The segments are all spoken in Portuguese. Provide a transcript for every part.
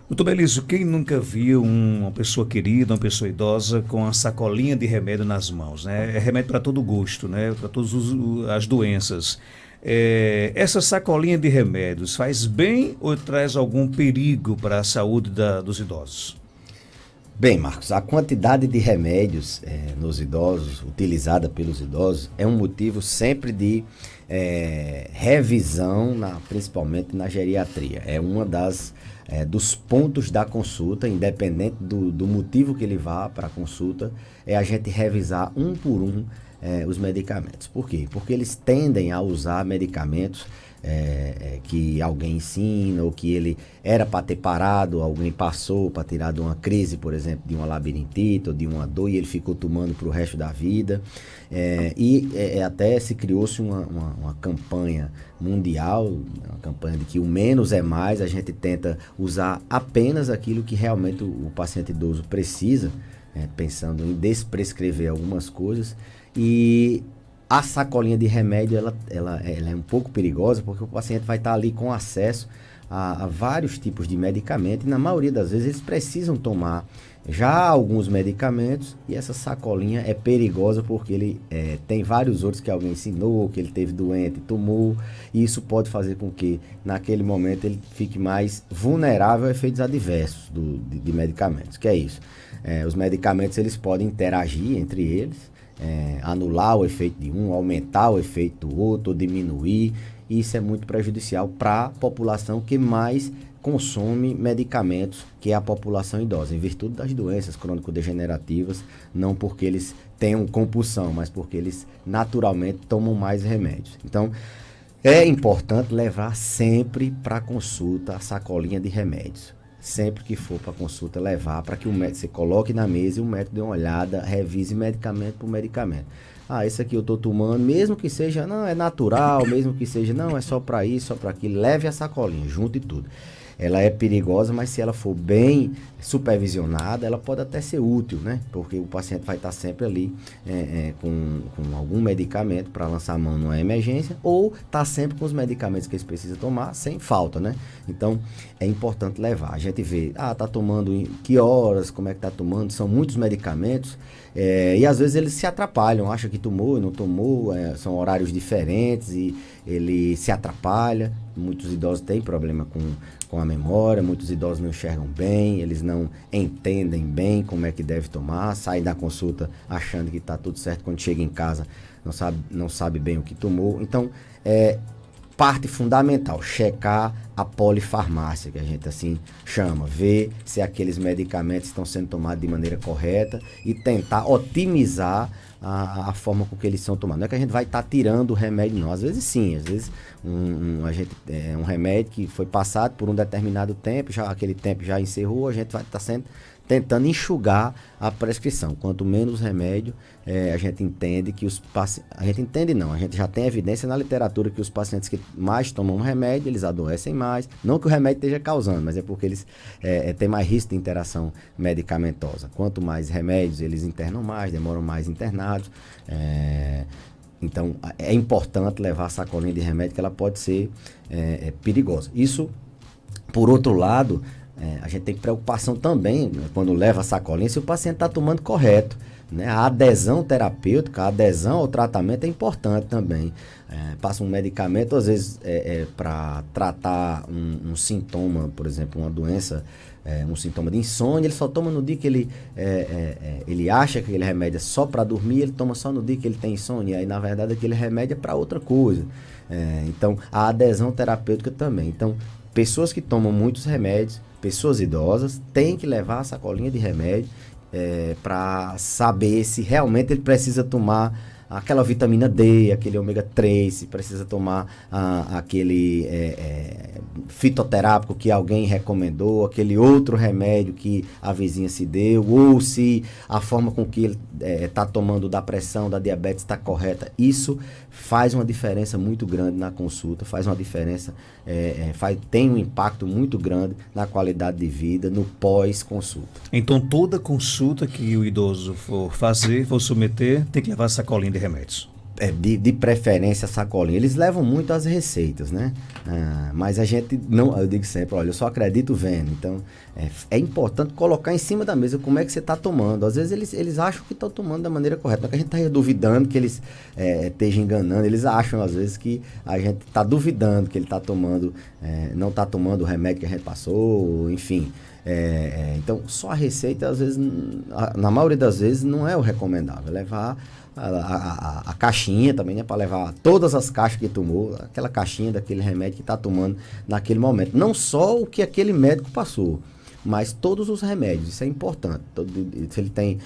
Doutor Belício, quem nunca viu uma pessoa querida, uma pessoa idosa com a sacolinha de remédio nas mãos, né? É remédio para todo gosto, né? Para todas as doenças. Essa sacolinha de remédios faz bem ou traz algum perigo para a saúde dos idosos? Bem, Marcos, a quantidade de remédios nos idosos, utilizada pelos idosos, é um motivo sempre de revisão, principalmente na geriatria. É uma dos pontos da consulta, independente do motivo que ele vá para a consulta, é a gente revisar um por um os medicamentos. Por quê? Porque eles tendem a usar medicamentos que alguém ensina, ou que ele era para ter parado, alguém passou para tirar de uma crise, por exemplo, de uma labirintite ou de uma dor, e ele ficou tomando para o resto da vida. Até se criou-se uma campanha mundial, uma campanha de que o menos é mais. A gente tenta usar apenas aquilo que realmente o paciente idoso precisa, pensando em desprescrever algumas coisas. E a sacolinha de remédio, ela é um pouco perigosa, porque o paciente vai estar ali com acesso a vários tipos de medicamento, e na maioria das vezes eles precisam tomar já alguns medicamentos, e essa sacolinha é perigosa porque ele tem vários outros que alguém ensinou, que ele teve doente, tomou, e isso pode fazer com que naquele momento ele fique mais vulnerável a efeitos adversos de medicamentos. Que é isso? Os medicamentos, eles podem interagir entre eles, anular o efeito de um, aumentar o efeito do outro, ou diminuir. E isso é muito prejudicial para a população que mais consome medicamentos, que é a população idosa, em virtude das doenças crônico-degenerativas, não porque eles tenham compulsão, mas porque eles naturalmente tomam mais remédios. Então, é importante levar sempre para consulta a sacolinha de remédios. Sempre que for para consulta, levar para que o médico, você coloque na mesa e o médico dê uma olhada, revise medicamento por medicamento. Esse aqui eu estou tomando, mesmo que seja, não, é natural, mesmo que seja, não, é só para isso, só para aquilo, leve a sacolinha, junte tudo. Ela é perigosa, mas se ela for bem supervisionada, ela pode até ser útil, né? Porque o paciente vai estar sempre ali com algum medicamento para lançar a mão numa emergência, ou está sempre com os medicamentos que eles precisam tomar sem falta, né? Então, é importante levar. A gente vê, tá tomando em que horas, como é que está tomando, são muitos medicamentos, e às vezes eles se atrapalham, acham que tomou e não tomou, são horários diferentes e ele se atrapalha. Muitos idosos têm problema com a memória, muitos idosos não enxergam bem, eles não entendem bem como é que deve tomar, saem da consulta achando que está tudo certo, quando chega em casa não sabe bem o que tomou. Então, parte fundamental, checar a polifarmácia, que a gente assim chama, ver se aqueles medicamentos estão sendo tomados de maneira correta e tentar otimizar a forma com que eles são tomados. Não é que a gente vai estar tirando o remédio, não. Às vezes sim, às vezes um remédio que foi passado por um determinado tempo, aquele tempo já encerrou, a gente vai estar tentando enxugar a prescrição. Quanto menos remédio, a gente entende que os pacientes... A gente entende não, a gente já tem evidência na literatura que os pacientes que mais tomam remédio, eles adoecem mais. Não que o remédio esteja causando, mas é porque eles têm mais risco de interação medicamentosa. Quanto mais remédios, eles internam mais, demoram mais internados. Então, é importante levar a sacolinha de remédio, que ela pode ser perigosa. Isso, por outro lado... a gente tem preocupação também, né, quando leva a sacolinha, se o paciente está tomando correto, né? A adesão terapêutica, a adesão ao tratamento é importante também. Passa um medicamento, às vezes, para tratar um sintoma, por exemplo, uma doença, um sintoma de insônia, ele só toma no dia que ele acha que aquele remédio é só para dormir, ele toma só no dia que ele tem insônia, e aí, na verdade, aquele remédio é para outra coisa. Então, a adesão terapêutica também. Então, pessoas que tomam muitos remédios, pessoas idosas, têm que levar a sacolinha de remédio para saber se realmente ele precisa tomar aquela vitamina D, aquele ômega 3, se precisa tomar aquele fitoterápico que alguém recomendou, aquele outro remédio que a vizinha se deu, ou se a forma com que ele está tomando da pressão, da diabetes está correta. Isso faz uma diferença muito grande na consulta, faz uma diferença, tem um impacto muito grande na qualidade de vida, no pós-consulta. Então, toda consulta que o idoso for fazer, for submeter, tem que levar sacolinha de remédios. de preferência a sacolinha. Eles levam muito as receitas, né? Mas a gente não, eu digo sempre, olha, eu só acredito vendo. Então, é importante colocar em cima da mesa como é que você está tomando. Às vezes eles acham que estão tomando da maneira correta. Não é que a gente está duvidando que eles estejam enganando. Eles acham, às vezes, que a gente está duvidando que ele está tomando, não está tomando o remédio que a gente passou, enfim. Então, só a receita, às vezes, na maioria das vezes, não é o recomendável. Levar a caixinha também, né? Para levar todas as caixas que tomou, aquela caixinha daquele remédio que está tomando naquele momento. Não só o que aquele médico passou, mas todos os remédios. Isso é importante. Se ele tem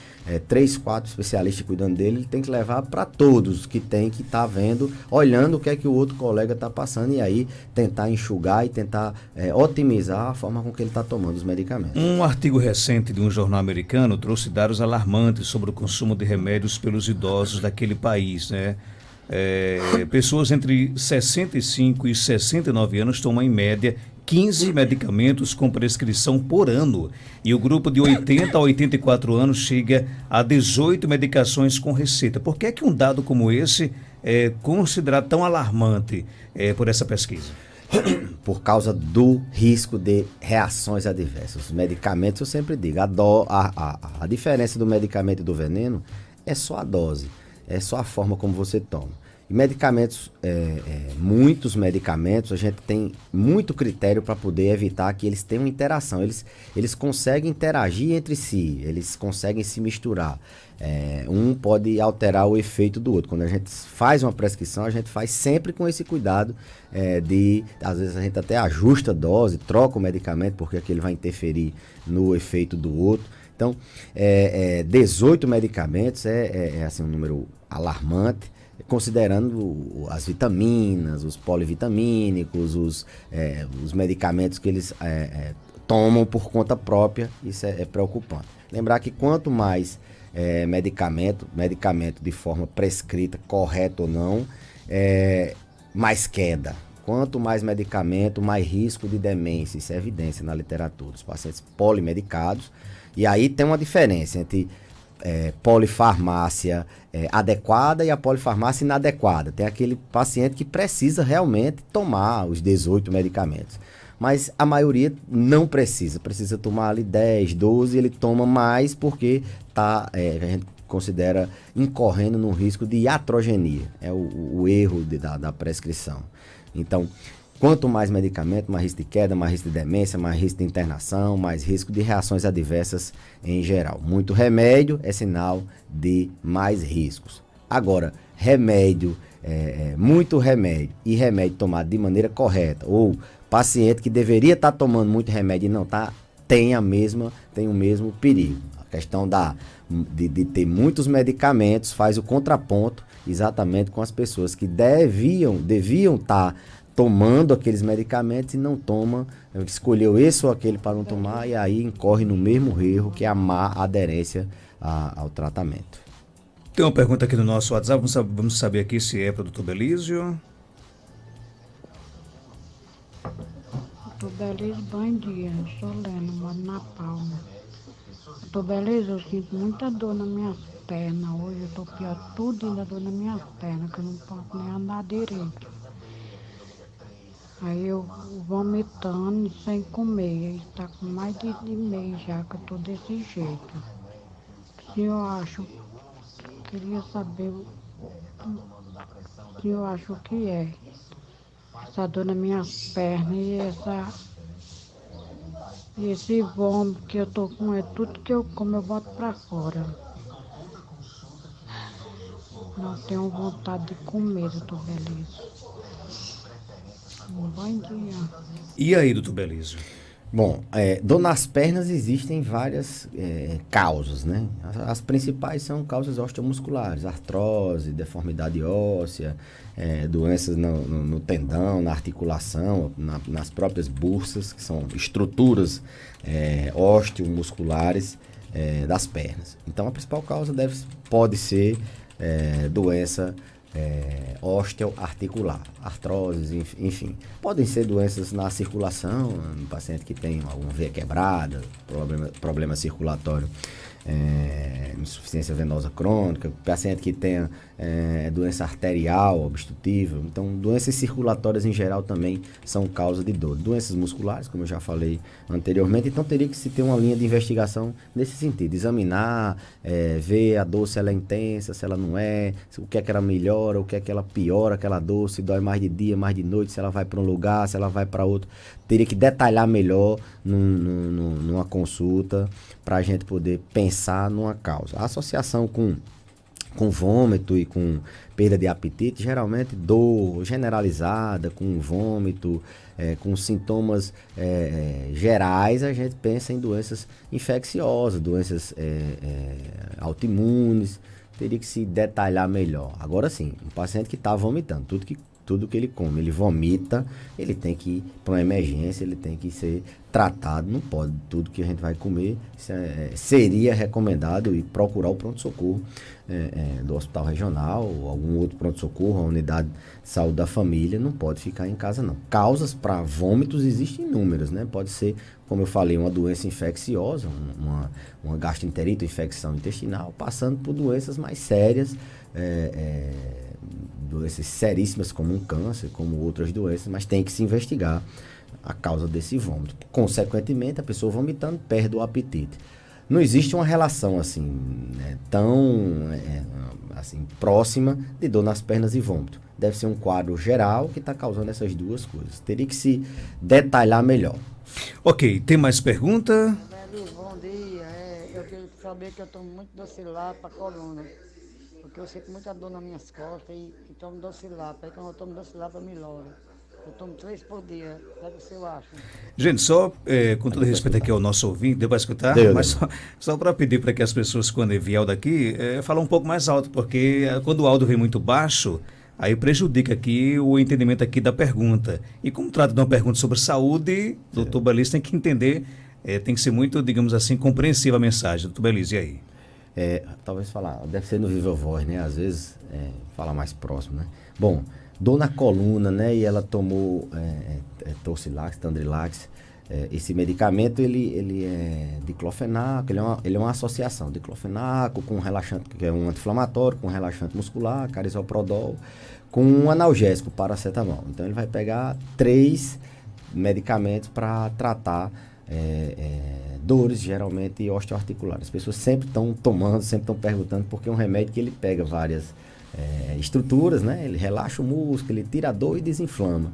3, 4 especialistas cuidando dele, ele tem que levar para todos que tem que estar vendo, olhando o que é que o outro colega está passando e aí tentar enxugar e tentar otimizar a forma com que ele está tomando os medicamentos. Um artigo recente de um jornal americano trouxe dados alarmantes sobre o consumo de remédios pelos idosos daquele país, né? Pessoas entre 65 e 69 anos tomam em média 15 medicamentos com prescrição por ano. E o grupo de 80 a 84 anos chega a 18 medicações com receita. Por que é que um dado como esse é considerado tão alarmante por essa pesquisa? Por causa do risco de reações adversas. Os medicamentos, eu sempre digo, a diferença do medicamento e do veneno é só a dose, é só a forma como você toma. E medicamentos, muitos medicamentos, a gente tem muito critério para poder evitar que eles tenham interação. Eles conseguem interagir entre si, eles conseguem se misturar. Um pode alterar o efeito do outro. Quando a gente faz uma prescrição, a gente faz sempre com esse cuidado às vezes a gente até ajusta a dose, troca o medicamento, porque aquele vai interferir no efeito do outro. Então, 18 medicamentos assim, um número alarmante, considerando as vitaminas, os polivitamínicos, os medicamentos que eles tomam por conta própria. Isso é preocupante. Lembrar que quanto mais medicamento de forma prescrita, correta ou não, mais queda. Quanto mais medicamento, mais risco de demência. Isso é evidência na literatura. Os pacientes polimedicados. E aí tem uma diferença entre polifarmácia adequada e a polifarmácia inadequada. Tem aquele paciente que precisa realmente tomar os 18 medicamentos. Mas a maioria não precisa tomar ali 10, 12, ele toma mais porque a gente considera incorrendo no risco de iatrogenia. É o erro da prescrição. Então, quanto mais medicamento, mais risco de queda, mais risco de demência, mais risco de internação, mais risco de reações adversas em geral. Muito remédio é sinal de mais riscos. Agora, remédio, muito remédio e remédio tomado de maneira correta, ou paciente que deveria estar tomando muito remédio e não está, tem o mesmo perigo. A questão de ter muitos medicamentos faz o contraponto exatamente com as pessoas que deviam estar tomando aqueles medicamentos e não toma, escolheu esse ou aquele para não tomar e aí incorre no mesmo erro que é a má aderência ao tratamento. Tem uma pergunta aqui no nosso WhatsApp, vamos saber aqui se é para o Dr. Belísio. Doutor Belísio, bom dia. Sou Lena, moro na Palma. Doutor Belísio, eu sinto muita dor nas minhas pernas. Hoje eu tô pior, tudo ainda dor nas minhas pernas, que eu não posso nem andar direito. Aí eu vomitando sem comer. Está com mais de mês já que eu tô desse jeito. O senhor acha, queria saber o que eu acho que é. Essa dor nas minhas pernas e esse vômito que eu tô com, tudo que eu como eu boto pra fora. Não tenho vontade de comer, doutor Belísio. Bom dia. E aí, doutor Belísio? Bom, dor nas pernas existem várias causas, né? As principais são causas osteomusculares, artrose, deformidade óssea, doenças no tendão, na articulação, nas próprias bursas, que são estruturas osteomusculares das pernas. Então, a principal causa pode ser doença osteoarticular, artroses, enfim. Podem ser doenças na circulação, um paciente que tem alguma veia quebrada, problema circulatório, insuficiência venosa crônica, paciente que tenha doença arterial, obstrutiva. Então, doenças circulatórias em geral também são causa de dor. Doenças musculares, como eu já falei anteriormente, então teria que se ter uma linha de investigação nesse sentido, examinar, ver a dor se ela é intensa, se ela não é, o que é que ela melhora, o que é que ela piora aquela dor, se dói mais de dia, mais de noite, se ela vai para um lugar, se ela vai para outro. Teria que detalhar melhor numa consulta para a gente poder pensar numa causa. A associação com vômito e com perda de apetite, geralmente dor generalizada, com vômito, com sintomas gerais, a gente pensa em doenças infecciosas, doenças autoimunes, teria que se detalhar melhor. Agora sim, um paciente que está vomitando, tudo que ele come, ele vomita, ele tem que ir para uma emergência, ele tem que ser tratado, não pode tudo que a gente vai comer, seria recomendado ir procurar o pronto-socorro do hospital regional ou algum outro pronto-socorro, a unidade de saúde da família, não pode ficar em casa não. Causas para existem inúmeras, né? Pode ser, como eu falei, uma doença infecciosa, uma gastroenterite, infecção intestinal, passando por doenças mais sérias, doenças seríssimas como um câncer, como outras doenças, mas tem que se investigar a causa desse vômito. Consequentemente, a pessoa vomitando perde o apetite. Não existe uma relação assim, né, tão assim, próxima de dor nas pernas e vômito. Deve ser um quadro geral que está causando essas duas coisas. Teria que se detalhar melhor. Ok, tem mais pergunta? Bom dia. Eu queria saber que eu tomo muito Docilar para coluna. Porque eu sinto muita dor nas minhas costas e tomo Docilar. Aí quando eu tomo Docilar, melhora. Eu tomo 3 por dia. O que você acha? Gente, só com todo respeito aqui ao nosso ouvinte, deu para escutar? Mas só para pedir para que as pessoas, quando vier daqui, falem um pouco mais alto, porque quando o áudio vem muito baixo, aí prejudica aqui o entendimento aqui da pergunta. E como trata de uma pergunta sobre saúde, o doutor Belize tem que entender, tem que ser muito, digamos assim, compreensível a mensagem. Doutor Belize, e aí? Talvez falar, deve ser no Viva Voz, né? Às vezes fala mais próximo, né? Bom, dor na coluna, né? E ela tomou Torcilax, Tandrilax. Esse medicamento, ele é diclofenaco, ele é uma associação. Diclofenaco com relaxante, que é um anti-inflamatório, com relaxante muscular, carisoprodol, com um analgésico, paracetamol. Então, ele vai pegar 3 medicamentos para tratar dores, geralmente osteoarticulares. As pessoas sempre estão tomando, sempre estão perguntando, porque é um remédio que ele pega várias estruturas, né? Ele relaxa o músculo, ele tira a dor e desinflama.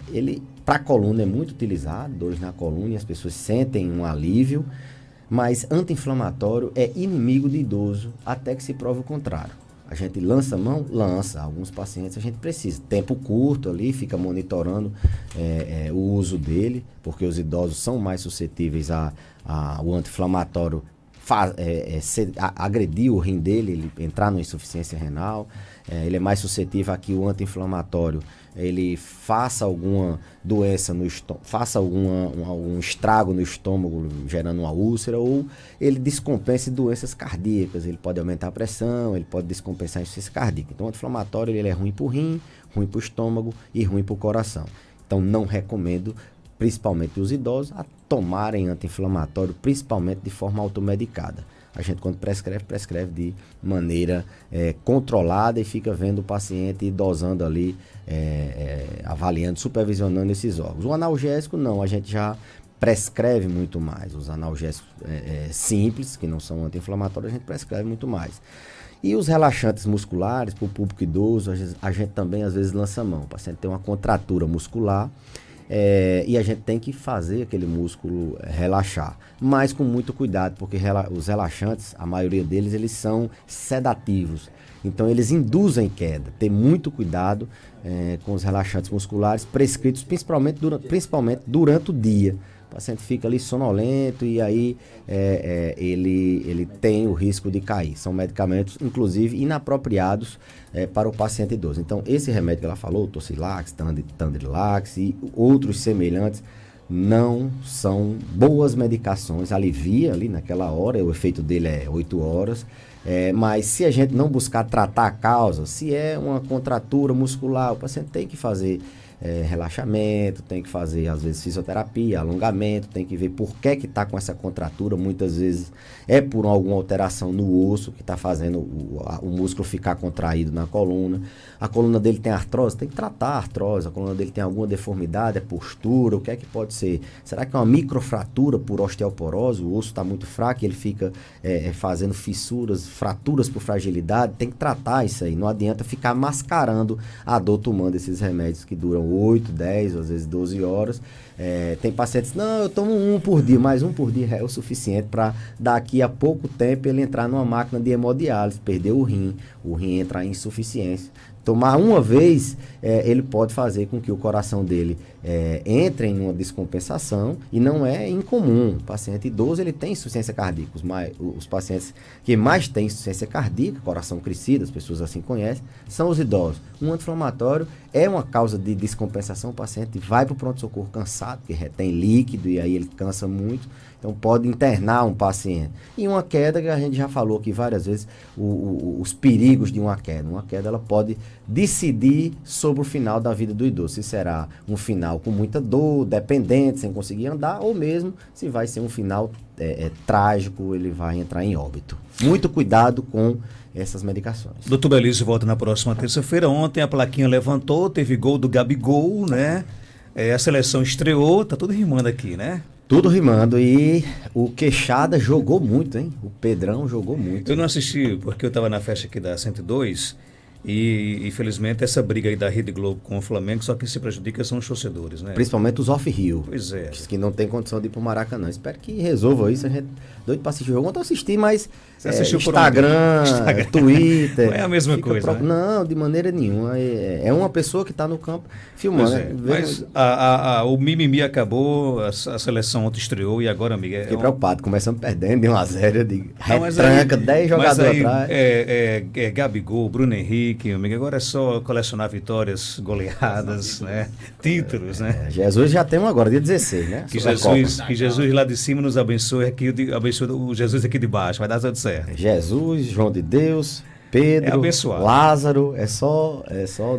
Ele, para a coluna, é muito utilizado, dores na coluna, e as pessoas sentem um alívio, mas anti-inflamatório é inimigo de idoso até que se prove o contrário. A gente lança a mão? Lança. Alguns pacientes a gente precisa. Tempo curto ali, fica monitorando o uso dele, porque os idosos são mais suscetíveis ao anti-inflamatório agredir o rim dele, ele entrar numa insuficiência renal. Ele é mais suscetível a que o anti-inflamatório ele faça alguma doença no estômago, faça algum estrago no estômago, gerando uma úlcera, ou ele descompense doenças cardíacas. Ele pode aumentar a pressão, ele pode descompensar a insuficiência cardíaca. Então, o anti-inflamatório ele é ruim para o rim, ruim para o estômago e ruim para o coração. Então, não recomendo, principalmente os idosos, a tomarem anti-inflamatório, principalmente de forma automedicada. A gente, quando prescreve de maneira controlada e fica vendo o paciente e dosando ali, avaliando, supervisionando esses órgãos. O analgésico, não, a gente já prescreve muito mais. Os analgésicos simples, que não são anti-inflamatórios, a gente prescreve muito mais. E os relaxantes musculares, para o público idoso, a gente também às vezes lança mão. O paciente tem uma contratura muscular, e a gente tem que fazer aquele músculo relaxar, mas com muito cuidado, porque os relaxantes, a maioria deles, eles são sedativos, então eles induzem queda. Ter muito cuidado com os relaxantes musculares prescritos principalmente durante o dia. O paciente fica ali sonolento e aí ele tem o risco de cair. São medicamentos, inclusive, inapropriados para o paciente idoso. Então, esse remédio que ela falou, Torcilax, Tandrilax e outros semelhantes, não são boas medicações, alivia ali naquela hora, o efeito dele é 8 horas, mas se a gente não buscar tratar a causa, se é uma contratura muscular, o paciente tem que fazer relaxamento, tem que fazer às vezes fisioterapia, alongamento, tem que ver por que está com essa contratura, muitas vezes é por alguma alteração no osso que está fazendo o músculo ficar contraído na coluna. A coluna dele tem artrose, tem que tratar a artrose. A coluna dele tem alguma deformidade, postura, o que é que pode ser? Será que é uma microfratura por osteoporose? O osso está muito fraco e ele fica fazendo fissuras, fraturas por fragilidade? Tem que tratar isso aí, não adianta ficar mascarando a dor tomando esses remédios que duram 8, 10, às vezes 12 horas. Tem pacientes, não, eu tomo um por dia, mas um por dia é o suficiente para daqui a pouco tempo ele entrar numa máquina de hemodiálise, perder o rim entrar em insuficiência. Tomar uma vez, ele pode fazer com que o coração dele entre em uma descompensação, e não é incomum. O paciente idoso ele tem insuficiência cardíaca. Os pacientes que mais têm insuficiência cardíaca, coração crescido, as pessoas assim conhecem, são os idosos. Um anti-inflamatório é uma causa de descompensação. O paciente vai para o pronto-socorro cansado, que retém líquido e aí ele cansa muito. Então pode internar um paciente. E uma queda, que a gente já falou aqui várias vezes, os perigos de uma queda. Uma queda ela pode decidir sobre o final da vida do idoso. Se será um final com muita dor, dependente, sem conseguir andar, ou mesmo se vai ser um final trágico, ele vai entrar em óbito. Muito cuidado com essas medicações. Doutor Belício volta na próxima terça-feira. Ontem a plaquinha levantou, teve gol do Gabigol, né? A seleção estreou, tá tudo rimando aqui, né? Tudo rimando, e o Queixada jogou muito, hein? O Pedrão jogou muito. Eu não assisti porque eu estava na festa aqui da 102 e infelizmente essa briga aí da Rede Globo com o Flamengo, só que se prejudica são os torcedores, né? Principalmente os off-Rio. Pois é. Que não tem condição de ir pro Maracanã. Espero que resolva isso. A gente doido para assistir o jogo. Ontem eu assisti, mas você assistiu Instagram, Twitter. Não é a mesma coisa, né? Não, de maneira nenhuma. É uma pessoa que está no campo filmando. Mas o mimimi acabou, a seleção ontem estreou e agora, amiga... Fiquei preocupado, começando perdendo de 1-0, de retranca, 10 jogadores atrás. Gabigol, Bruno Henrique, amiga, agora é só colecionar vitórias, goleadas, né? Títulos, né? Jesus já tem um agora, dia 16, né? Que Jesus lá de cima nos abençoe, abençoe o Jesus aqui de baixo, vai dar tudo certo. Jesus, João de Deus, Pedro, Lázaro, é só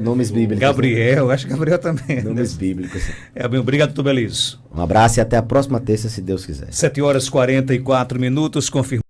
nomes bíblicos. Gabriel, acho que Gabriel também. Nomes bíblicos. Obrigado, doutor Belício. Um abraço e até a próxima terça, se Deus quiser. 7h44, confirmado.